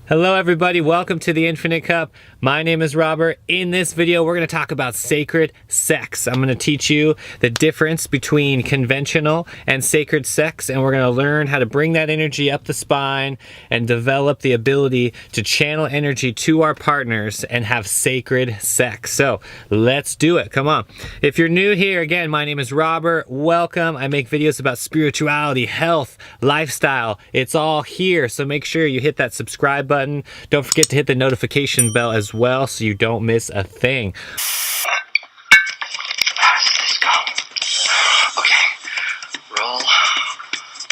Hello everybody, welcome to the Infinite Cup. My name is Robert. In this video, we're going to talk about sacred sex. I'm going to teach you the difference between conventional and sacred sex, and we're going to learn how to bring that energy up the spine and develop the ability to channel energy to our partners and have sacred sex. So let's do it. Come on. If you're new here, again, my name is Robert. Welcome. I make videos about spirituality, health, lifestyle. It's all here. So make sure you hit that subscribe button. Don't forget to hit the notification bell as well so you don't miss a thing. Let's go. Okay. Roll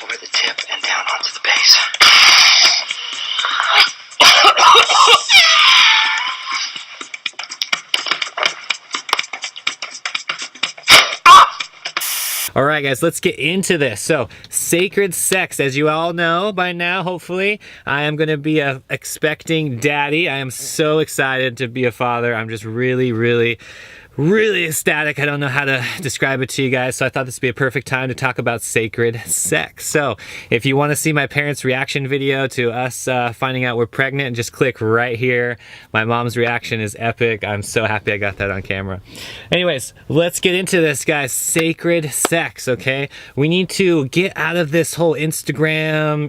over the tip and down onto the base. All right, guys, let's get into this. So, sacred sex, as you all know by now, hopefully, I am going to be a expecting daddy. I am so excited to be a father. I'm just really ecstatic. I don't know how to describe it to you guys, so I thought this would be a perfect time to talk about sacred sex. So if you want to see my parents' reaction video to us finding out we're pregnant, just click right here. My mom's reaction is epic. I'm so happy I got that on camera. Anyways, let's get into this, guys. Sacred sex, okay? We need to get out of this whole Instagram,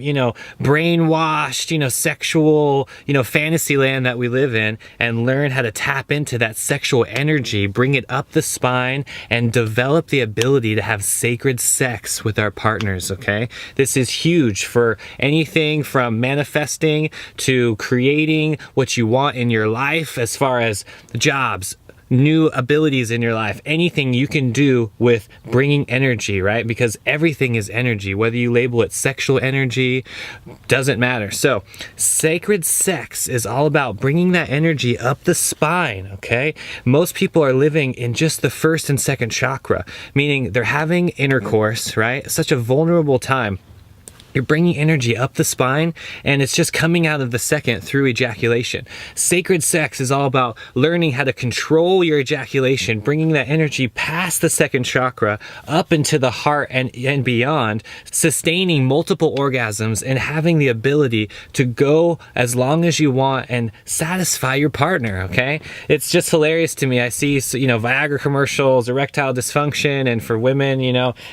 brainwashed, sexual, fantasy land that we live in and learn how to tap into that sexual energy, bring it up the spine, and develop the ability to have sacred sex with our partners, okay? This is huge for anything from manifesting to creating what you want in your life as far as jobs, new abilities in your life, anything you can do with bringing energy, right? Because everything is energy, whether you label it sexual energy, doesn't matter. So sacred sex is all about bringing that energy up the spine, okay? Most people are living in just the first and second chakra, meaning they're having intercourse, right? Such a vulnerable time. You're bringing energy up the spine, and it's just coming out of the second through ejaculation. Sacred sex is all about learning how to control your ejaculation, bringing that energy past the second chakra, up into the heart and beyond, sustaining multiple orgasms, and having the ability to go as long as you want and satisfy your partner, okay? It's just hilarious to me. I see, Viagra commercials, erectile dysfunction, and for women,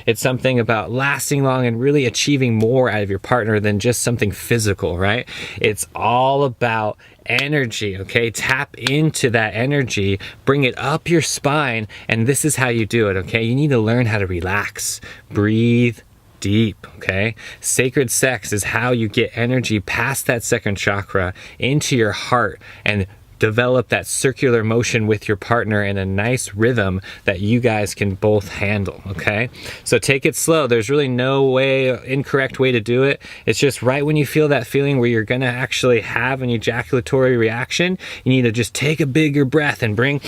it's something about lasting long and really achieving more out of your partner than just something physical, right? It's all about energy, okay? Tap into that energy, bring it up your spine, and this is how you do it, okay? You need to learn how to relax, breathe deep, okay? Sacred sex is how you get energy past that second chakra into your heart and develop that circular motion with your partner in a nice rhythm that you guys can both handle, okay? So take it slow. There's really no incorrect way to do it. It's just right when you feel that feeling where you're gonna actually have an ejaculatory reaction, you need to just take a bigger breath and bring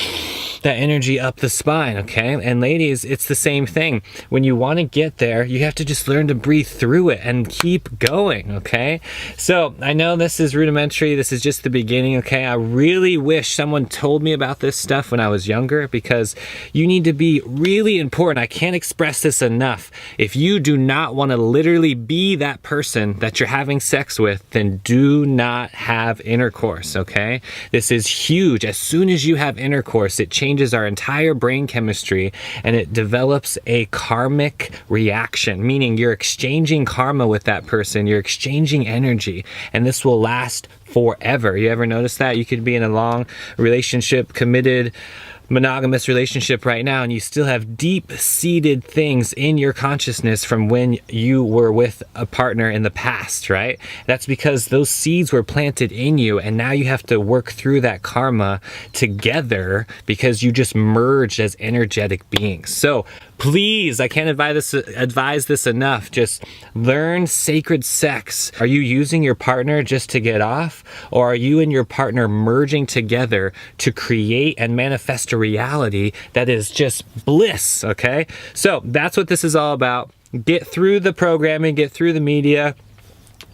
that energy up the spine, okay? And ladies, it's the same thing. When you want to get there, you have to just learn to breathe through it and keep going, okay? So I know this is rudimentary. This is just the beginning, okay? I really wish someone told me about this stuff when I was younger, because you need to be really important. I can't express this enough. If you do not want to literally be that person that you're having sex with, then do not have intercourse, okay? This is huge. As soon as you have intercourse, it changes our entire brain chemistry and it develops a karmic reaction, meaning you're exchanging karma with that person, you're exchanging energy, and this will last forever. You ever notice that? You could be in a long relationship, committed, monogamous relationship right now, and you still have deep-seated things in your consciousness from when you were with a partner in the past, right? That's because those seeds were planted in you, and now you have to work through that karma together because you just merged as energetic beings. So please, I can't advise this enough. Just learn sacred sex. Are you using your partner just to get off? Or are you and your partner merging together to create and manifest a reality that is just bliss, okay? So that's what this is all about. Get through the programming, get through the media,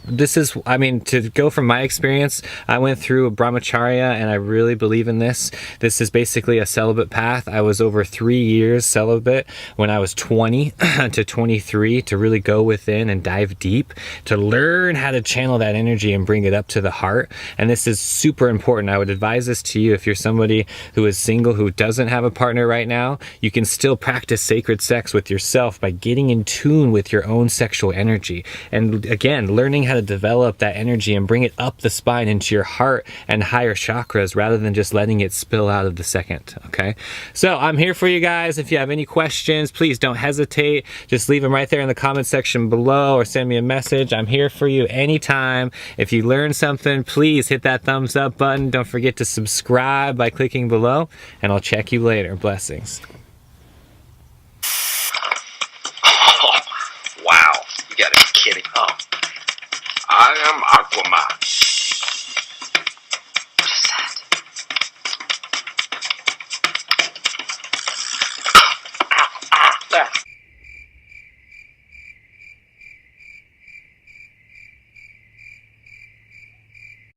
this is, I mean, to go from my experience, I went through brahmacharya and I really believe in this. This is basically a celibate path. I was over 3 years celibate when I was 20 to 23 to really go within and dive deep to learn how to channel that energy and bring it up to the heart. And this is super important. I would advise this to you if you're somebody who is single, who doesn't have a partner right now. You can still practice sacred sex with yourself by getting in tune with your own sexual energy. And again, learning how to develop that energy and bring it up the spine into your heart and higher chakras rather than just letting it spill out of the second. Okay. So I'm here for you guys. If you have any questions, please don't hesitate. Just leave them right there in the comment section below or send me a message. I'm here for you anytime. If you learned something, please hit that thumbs up button. Don't forget to subscribe by clicking below, and I'll check you later. Blessings. Oh, wow. You gotta be kidding. Oh. I am Aquaman.